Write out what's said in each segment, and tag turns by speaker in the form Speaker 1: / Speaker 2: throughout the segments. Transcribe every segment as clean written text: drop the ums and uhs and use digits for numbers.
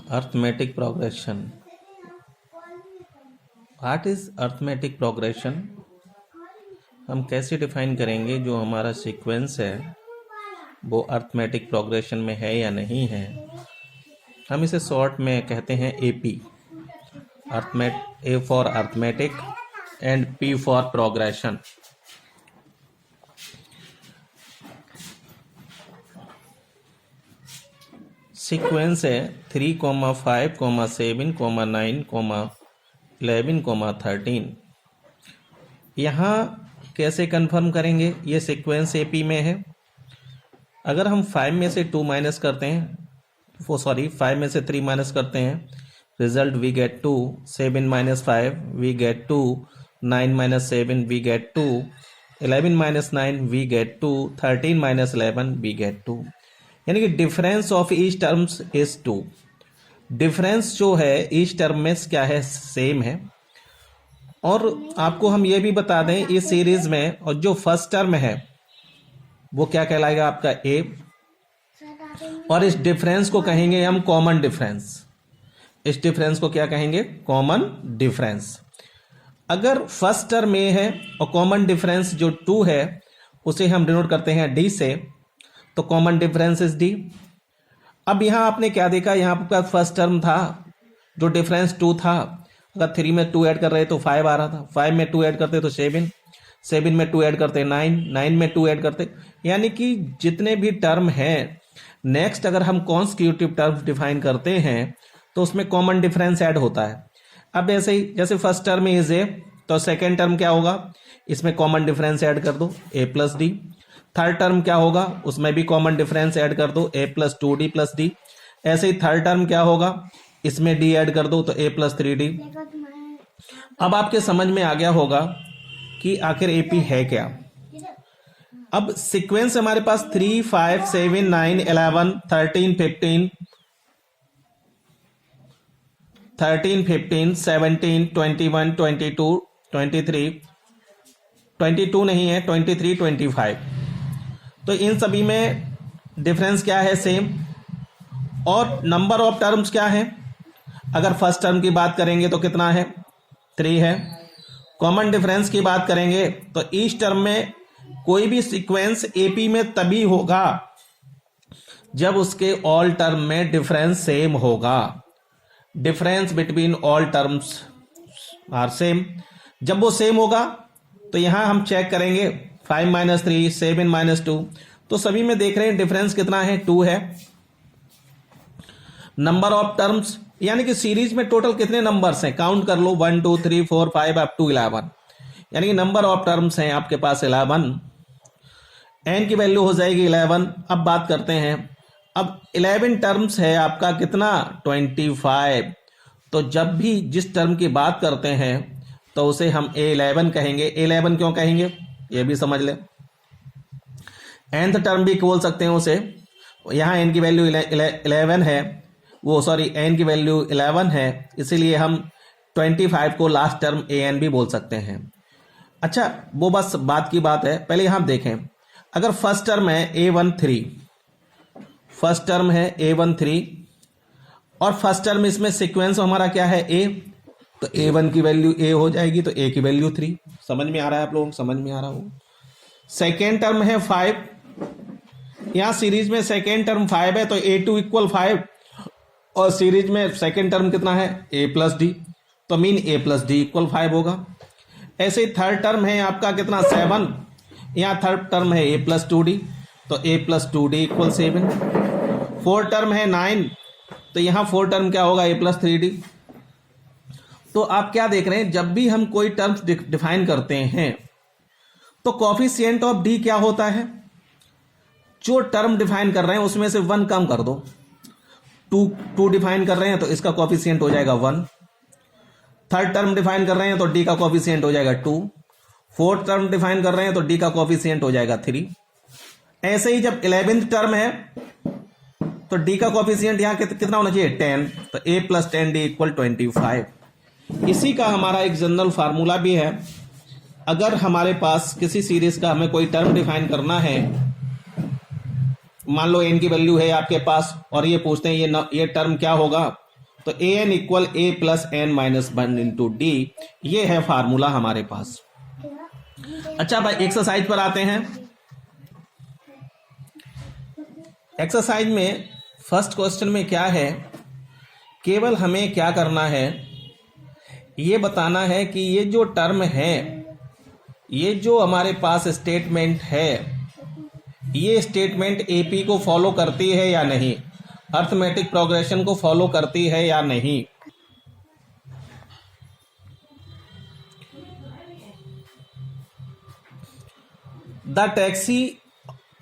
Speaker 1: Arithmetic progression. What is arithmetic progression? हम कैसे define करेंगे जो हमारा सीक्वेंस है वो अर्थमेटिक प्रोग्रेशन में है या नहीं है? हम इसे शॉर्ट में कहते हैं AP, A for arithmetic and P for progression. Sequence है 3, 5, 7, 9, 11, 13। यहाँ कैसे कंफर्म करेंगे ये सीक्वेंस एपी में है? अगर हम 5 में से 2 माइनस करते हैं, 5 में से 3 माइनस करते हैं, result we get 2, 7 minus 5 we get 2, 9 minus 7 we get 2, 11 minus 9 we get 2, 13 minus 11 we get 2। यानी कि difference of each terms is 2। Difference जो है ईच टर्म में क्या है, सेम है। और आपको हम ये भी बता दें इस सीरीज में, और जो फर्स्ट टर्म है वो क्या कहलाएगा, आपका ए, और इस डिफरेंस को कहेंगे हम कॉमन डिफरेंस। इस डिफरेंस को क्या कहेंगे, कॉमन डिफरेंस। अगर फर्स्ट टर्म ए है और कॉमन डिफरेंस जो 2 है उसे हम डिनोट करते हैं डी से, तो कॉमन डिफरेंस इज डी। अब यहां आपने क्या देखा, यहां पर फर्स्ट टर्म था जो डिफरेंस 2 था। अगर 3 में 2 ऐड कर रहे तो 5 आ रहा था, 5 में 2 ऐड करते तो 7, 7 में 2 ऐड करते 9, 9 में 2 ऐड करते, यानी कि जितने भी टर्म हैं, नेक्स्ट अगर हम कॉन्सिक्यूटिव टर्म डिफाइन करते हैं तो उसमें कॉमन डिफरेंस ऐड होता है। अब ऐसे ही जैसे फर्स्ट टर्म इज ए, तो सेकेंड टर्म क्या होगा, इसमें कॉमन डिफरेंस ऐड कर दो, ए प्लस डी। थर्ड टर्म क्या होगा, उसमें भी कॉमन डिफरेंस ऐड कर दो, ए प्लस 2डी प्लस डी। ऐसे ही थर्ड टर्म क्या होगा, इसमें डी ऐड कर दो तो ए प्लस 3डी। अब आपके समझ में आ गया होगा कि आखिर एपी है क्या। अब सीक्वेंस हमारे पास 3, 5, 7, 9, 11, 13, 15, 17, 21, 22, 23, 22 नहीं है, 23, 25। तो इन सभी में डिफरेंस क्या है, सेम। और नंबर ऑफ टर्म्स क्या है, अगर फर्स्ट टर्म की बात करेंगे तो कितना है, 3 है। कॉमन डिफरेंस की बात करेंगे तो ईच टर्म में कोई भी सीक्वेंस एपी में तभी होगा जब उसके ऑल टर्म में डिफरेंस सेम होगा। Difference between all terms are same. जब वो सेम होगा तो यहां हम चेक करेंगे 5 माइनस 3, 7 माइनस 2, तो सभी में देख रहे हैं डिफरेंस कितना है, 2 है। नंबर ऑफ टर्म्स यानी कि सीरीज में टोटल कितने नंबर्स हैं, काउंट कर लो, 1, 2, 3, 4, 5 अप टू 11, यानी कि नंबर ऑफ टर्म्स हैं आपके पास 11। एन की वैल्यू हो जाएगी 11। अब बात करते हैं, अब 11 टर्म्स है आपका कितना, 25। तो जब भी जिस टर्म की बात करते हैं तो उसे हम A11 कहेंगे। A11 क्यों कहेंगे ये भी समझ ले। nth टर्म भी बोल सकते हैं उसे, यहां n की वैल्यू 11 है, n की वैल्यू 11 है, इसीलिए हम 25 को लास्ट टर्म an भी बोल सकते हैं। अच्छा, वो बस बात की बात है। पहले यहां देखें, अगर फर्स्ट टर्म है A13, फर्स्ट टर्म है A13 और फर्स्ट टर्म इसमें सीक्वेंस हमारा क्या है, A, तो A1 की वैल्यू A हो जाएगी तो A की वैल्यू 3। समझ में आ रहा है आप लोगों को, समझ में आ रहा हो। सेकेंड टर्म है 5, यहां सीरीज में सेकेंड टर्म 5 है तो A2 इक्वल 5, और सीरीज में सेकेंड टर्म कितना है, A प्लस डी, तो mean A plus D equal 5 होगा। ऐसे ही थर्ड टर्म है आपका कितना, 7, यहां थर्ड टर्म है A प्लस 2D, तो A plus 2D equal 7। Fourth term है 9, तो यहां फोर्थ टर्म क्या होगा, A प्लस 3D। तो आप क्या देख रहे हैं, जब भी हम कोई टर्म्स डिफाइन करते हैं तो कोफिशिएंट ऑफ डी क्या होता है, जो टर्म डिफाइन कर रहे हैं उसमें से 1 कम कर दो। 2 डिफाइन कर रहे हैं तो इसका कोफिशिएंट हो जाएगा 1। थर्ड टर्म डिफाइन कर रहे हैं तो डी का कोफिशिएंट हो जाएगा 2। फोर्थ टर्म डिफाइन कर रहे हैं तो डी का कोफिशिएंट हो जाएगा 3। ऐसे ही जब 11th टर्म है तो डी का कोफिशिएंट यहां कितना होना चाहिए, 10, तो a प्लस 10d इक्वल 25। इसी का हमारा एक जनरल फार्मूला भी है। अगर हमारे पास किसी सीरीज का हमें कोई टर्म डिफाइन करना है, मान लो n की वैल्यू है आपके पास और ये पूछते हैं ये टर्म क्या होगा, तो A N equal A plus N minus one into D, ये है फार्मूला हमारे पास। अच्छा भाई एक्सरसाइज पर आते हैं। एक्सरसाइज में फर्स्ट क्वेश्चन में क्या है, केवल हमें क्या करना है, ये बताना है कि ये जो टर्म है, ये जो हमारे पास स्टेटमेंट है, ये स्टेटमेंट एपी को फॉलो करती है या नहीं, अर्थमेटिक प्रोग्रेशन को फॉलो करती है या नहीं। द टैक्सी,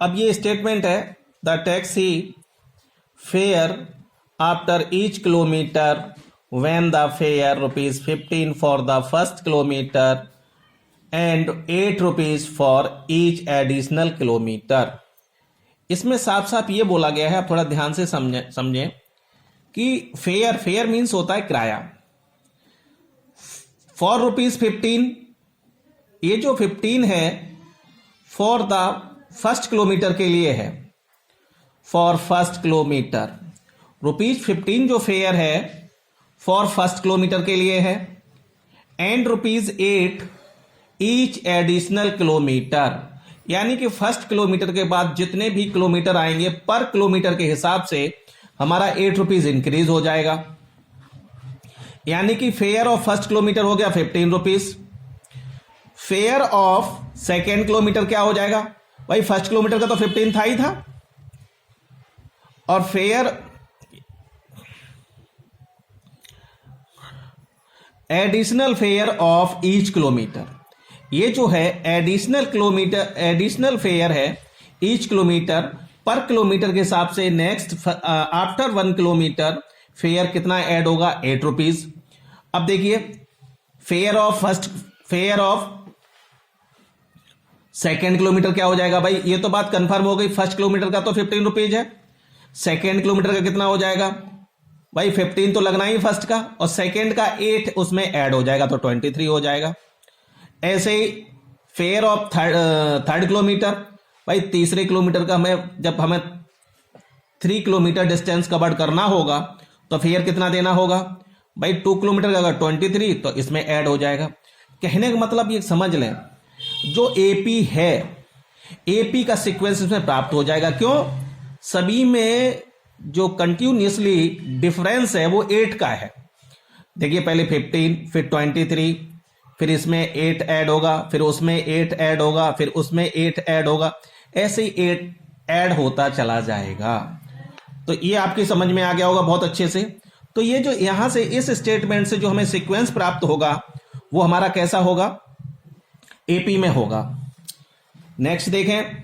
Speaker 1: अब ये स्टेटमेंट है, the taxi fare after each kilometre when the fare ₹15 for the first kilometer and ₹8 for each additional kilometer। इसमें साफ साफ ये बोला गया है, आप थोड़ा ध्यान से समझें कि फेयर मीन्स होता है किराया। फॉर ₹15, ये जो 15 है फॉर द फर्स्ट किलोमीटर के लिए है, फॉर फर्स्ट किलोमीटर। ₹15 जो फेयर है फॉर फर्स्ट किलोमीटर के लिए है, एंड ₹8 ईच एडिशनल किलोमीटर, यानी कि फर्स्ट किलोमीटर के बाद जितने भी किलोमीटर आएंगे पर किलोमीटर के हिसाब से हमारा ₹8 इंक्रीज हो जाएगा। यानी कि फेयर ऑफ फर्स्ट किलोमीटर हो गया ₹15। फेयर ऑफ सेकेंड किलोमीटर क्या हो जाएगा भाई, फर्स्ट किलोमीटर का तो 15 था ही था, और fair additional fair of each kilometre, ये जो है एडिशनल फेयर है ईच किलोमीटर, पर किलोमीटर के हिसाब से नेक्स्ट आफ्टर 1 किलोमीटर फेयर कितना ऐड होगा, ₹8। अब देखिए फेयर ऑफ सेकेंड किलोमीटर क्या हो जाएगा भाई, ये तो बात कंफर्म हो गई, फर्स्ट किलोमीटर का तो ₹15 है, सेकेंड किलोमीटर का कितना हो जाएगा भाई, 15 तो लगना ही फर्स्ट का, और सेकेंड का 8 उसमें ऐड हो जाएगा तो 23 हो जाएगा। ऐसे ही फेयर ऑफ थर्ड किलोमीटर, भाई तीसरे किलोमीटर का जब हमें 3 किलोमीटर डिस्टेंस कवर करना होगा तो फेयर कितना देना होगा भाई, 2 किलोमीटर का अगर 23 तो इसमें ऐड हो जाएगा। कहने का मतलब ये समझ लें, जो एपी है, एपी का सीक्वेंस इसमें प्राप्त हो जाएगा। क्यों, सभी में जो कंटिन्यूसली डिफरेंस है वो 8 का है। देखिए पहले 15, फिर 23, फिर इसमें 8 ऐड होगा, फिर उसमें 8 ऐड होगा, फिर उसमें 8 ऐड होगा, ऐसे ही 8 ऐड होता चला जाएगा। तो ये आपकी समझ में आ गया होगा बहुत अच्छे से। तो ये जो यहां से इस स्टेटमेंट से जो हमें सीक्वेंस प्राप्त होगा वो हमारा कैसा होगा, एपी में होगा। नेक्स्ट देखें,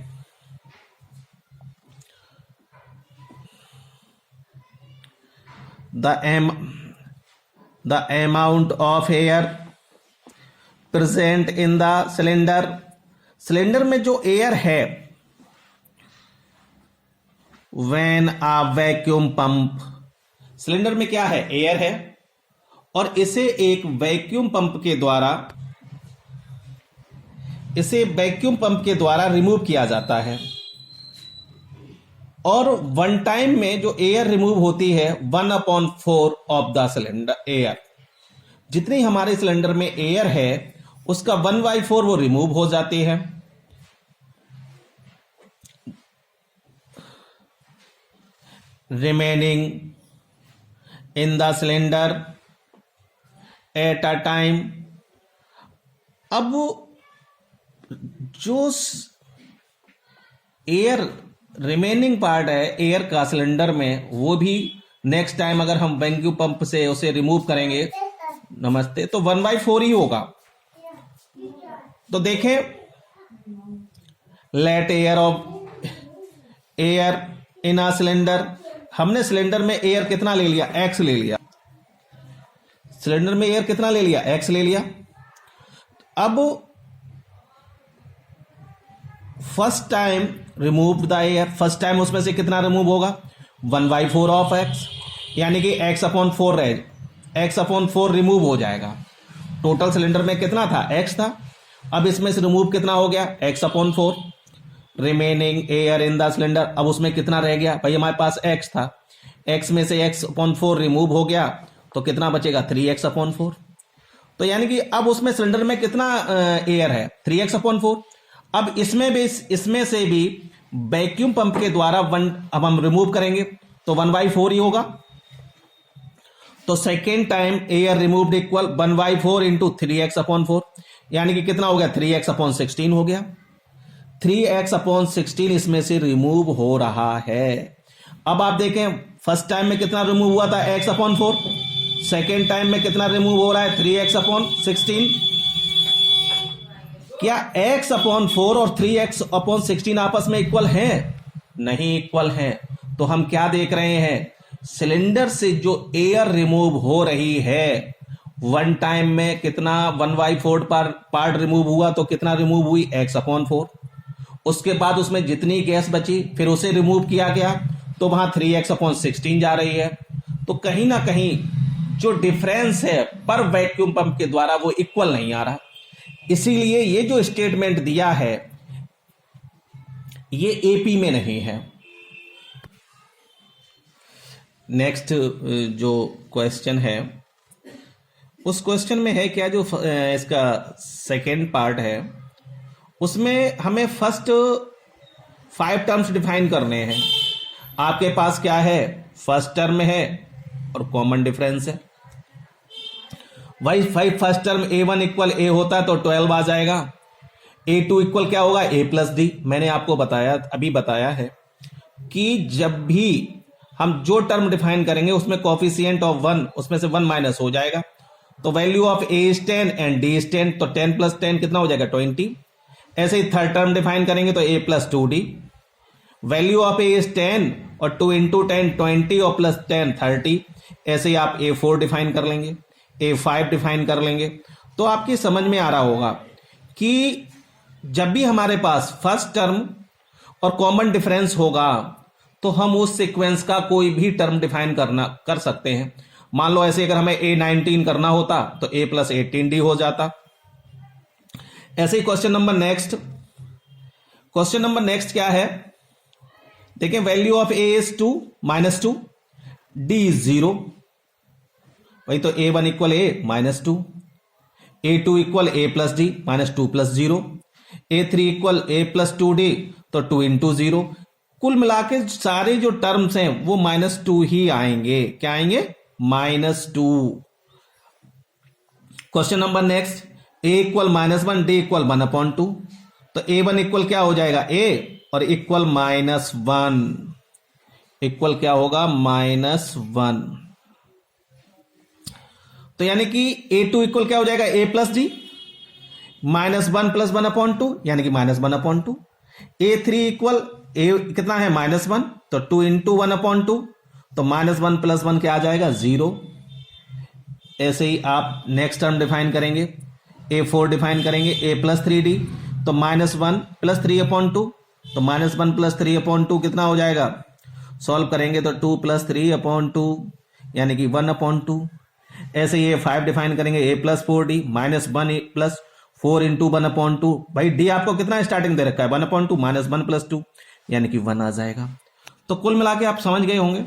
Speaker 1: the amount of air present in the cylinder में जो एयर है, when a vacuum pump, cylinder में क्या है, एयर है, और इसे एक वैक्यूम पंप के द्वारा रिमूव किया जाता है। और वन टाइम में जो एयर रिमूव होती है 1/4 ऑफ द सिलेंडर एयर, जितनी हमारे सिलेंडर में एयर है उसका 1/4 वो रिमूव हो जाती है। Remaining in the cylinder at a time. अब जो एयर रिमेनिंग पार्ट है एयर का सिलेंडर में, वो भी नेक्स्ट टाइम अगर हम वैक्यूम पंप से उसे रिमूव करेंगे, नमस्ते, तो 1/4 ही होगा। तो देखें, let air in a cylinder, हमने सिलेंडर में एयर कितना ले लिया, X ले लिया, सिलेंडर में एयर कितना ले लिया, X ले लिया। अब first time remove the air, first time उसमें से कितना रिमूव होगा, 1/4 ऑफ X, यानी कि X/4 रहे, X/4 रिमूव हो जाएगा। टोटल सिलेंडर में कितना था, X था, अब इसमें से रिमूव कितना हो गया, X/4। Remaining air in the cylinder, अब उसमें कितना रह गया भाई, हमारे पास X था, x में से x/4 रिमूव हो गया तो कितना बचेगा 3x/4। तो यानी कि अब उसमें सिलेंडर में कितना एयर है 3x/4। अब इसमें से भी वैक्यूम पंप के द्वारा अब हम रिमूव करेंगे तो 1/4 ही होगा। तो second time air removed equal 1/4 into 3x/4, यानी कि कितना हो गया 3x/16 हो गया। 3x/16 इसमें से रिमूव हो रहा है। अब आप देखें फर्स्ट टाइम में कितना रिमूव हुआ था x/4, सेकेंड टाइम में कितना रिमूव हो रहा है 3x/16। क्या x/4 और 3x/16 आपस में इक्वल हैं? नहीं इक्वल हैं। तो हम क्या देख रहे हैं, सिलेंडर से जो एयर रिमूव हो रही है वन टाइम में कितना 1/4 पार्ट रिमूव हुआ तो कितना रिमूव हुई x/4। उसके बाद उसमें जितनी गैस बची फिर उसे रिमूव किया गया तो वहां 3x/16 जा रही है। तो कहीं ना कहीं जो डिफरेंस है पर वैक्यूम पंप के द्वारा वो इक्वल नहीं आ रहा। इसीलिए ये जो स्टेटमेंट दिया है ये एपी में नहीं है। नेक्स्ट जो क्वेश्चन है उस क्वेश्चन में है क्या, जो इसका सेकेंड पार्ट है उसमें हमें फर्स्ट 5 टर्म्स डिफाइन करने हैं। आपके पास क्या है, फर्स्ट टर्म है और कॉमन डिफरेंस है। वही first term a1 equal a होता है तो 12 आ जाएगा। a2 इक्वल क्या होगा a+d। मैंने आपको अभी बताया है कि जब भी हम जो टर्म डिफाइन करेंगे उसमें कोफिशिएंट ऑफ 1 उसमें से 1 माइनस हो जाएगा। तो value of a is 10 and d is 10, तो 10 + 10 कितना हो जाएगा 20। ऐसे ही थर्ड टर्म डिफाइन करेंगे तो a + 2d। Value of a is 10 और 2 × 10 20 और प्लस 10 30। ऐसे ही आप a4 डिफाइन कर लेंगे, a5 डिफाइन कर लेंगे। तो आपकी समझ में आ रहा होगा कि जब भी हमारे पास फर्स्ट टर्म और कॉमन डिफरेंस होगा तो हम उस सीक्वेंस का कोई भी टर्म डिफाइन कर सकते हैं। मान लो ऐसे अगर हमें a19 करना होता तो a + 18d हो जाता। ऐसे ही क्वेश्चन नंबर नेक्स्ट क्या है, देखिए value of a is 2 -2, d is 0। वही तो a1 equal a -2, a2 equal a + d -2 + 0, a3 equal a + 2d तो 2 × 0। कुल मिला के सारे जो टर्म्स हैं वो -2 ही आएंगे। क्या आएंगे -2। Question number next, a equal -1 d equal 1/2। तो a1 इक्वल क्या हो जाएगा a और इक्वल -1 इक्वल क्या होगा -1। तो यानी कि a2 इक्वल क्या हो जाएगा a + d -1 + 1/2 यानी कि -1/2। a3 इक्वल a कितना है -1 तो 2 × 1/2 तो -1 + 1 क्या आ जाएगा 0। ऐसे ही आप नेक्स्ट टर्म डिफाइन करेंगे, a4 डिफाइन करेंगे a + 3d तो -1 + 3/2 तो -1 + 3/2 कितना हो जाएगा, सॉल्व करेंगे तो 2 + 3/2 यानी कि 1/2। ऐसे ये 5 डिफाइन करेंगे a + 4d -1 + 4 × 1/2। भाई d आपको कितना स्टार्टिंग दे रखा है 1/2 -1 + 2 यानी कि 1 आ जाएगा। तो कुल मिला के आप समझ गए होंगे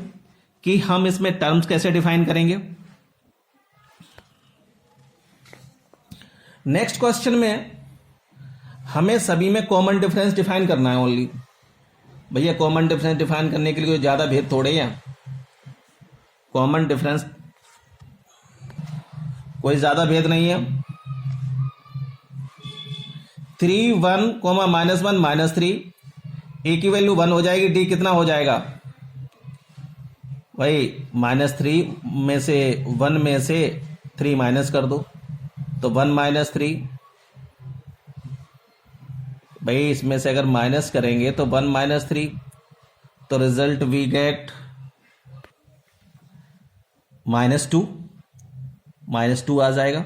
Speaker 1: कि हम इसमें टर्म्स कैसे डिफाइन करेंगे। नेक्स्ट क्वेश्चन में हमें सभी में कॉमन डिफरेंस डिफाइन करना है ओनली। भैया कॉमन डिफरेंस डिफाइन करने के लिए कोई ज्यादा भेद थोड़े हैं, कॉमन डिफरेंस कोई ज्यादा भेद नहीं है। 3 1 -1 -3 a की वैल्यू 1 हो जाएगी, d कितना हो जाएगा भाई -3 में से 1 में से 3 माइनस कर दो तो 1 - 3। भाई इसमें से अगर माइनस करेंगे तो 1 - 3 तो रिजल्ट वी गेट -2 आ जाएगा।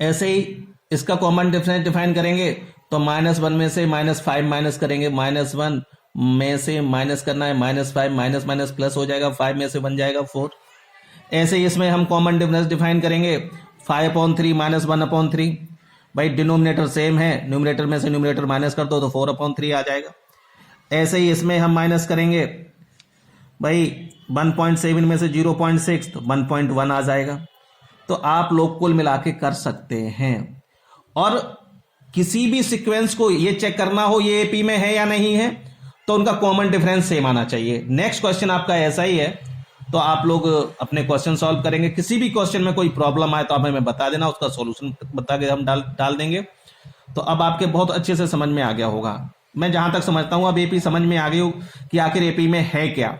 Speaker 1: ऐसे ही इसका कॉमन डिफरेंस डिफाइन करेंगे तो -1 में से -5 माइनस करेंगे, -1 में से माइनस करना है -5 माइनस प्लस हो जाएगा, 5 में से बन जाएगा 4। ऐसे ही इसमें हम कॉमन डिफरेंस डिफाइन करेंगे 5/3 -1/3। भाई डिनोमिनेटर सेम है, न्यूमरेटर में से न्यूमरेटर माइनस कर दो तो 4/3 आ जाएगा। ऐसे ही इसमें हम माइनस करेंगे भाई 1.7 में से 0.6 तो 1.1 आ जाएगा। तो आप लोग कुल मिला के कर सकते हैं। और किसी भी सीक्वेंस को ये चेक करना हो ये एपी में है या नहीं है, तो उनका कॉमन डिफरेंस सेम आना चाहिए। नेक्स्ट क्वेश्चन आपका ऐसा ही है, तो आप लोग अपने क्वेश्चन सॉल्व करेंगे। किसी भी क्वेश्चन में कोई प्रॉब्लम आए तो आप हमें बता देना, उसका सॉल्यूशन बता के हम डाल देंगे। तो अब आपके बहुत अच्छे से समझ में आ गया होगा। मैं जहां तक समझता हूं अब एपी समझ में आ गई हो कि आखिर एपी में है क्या।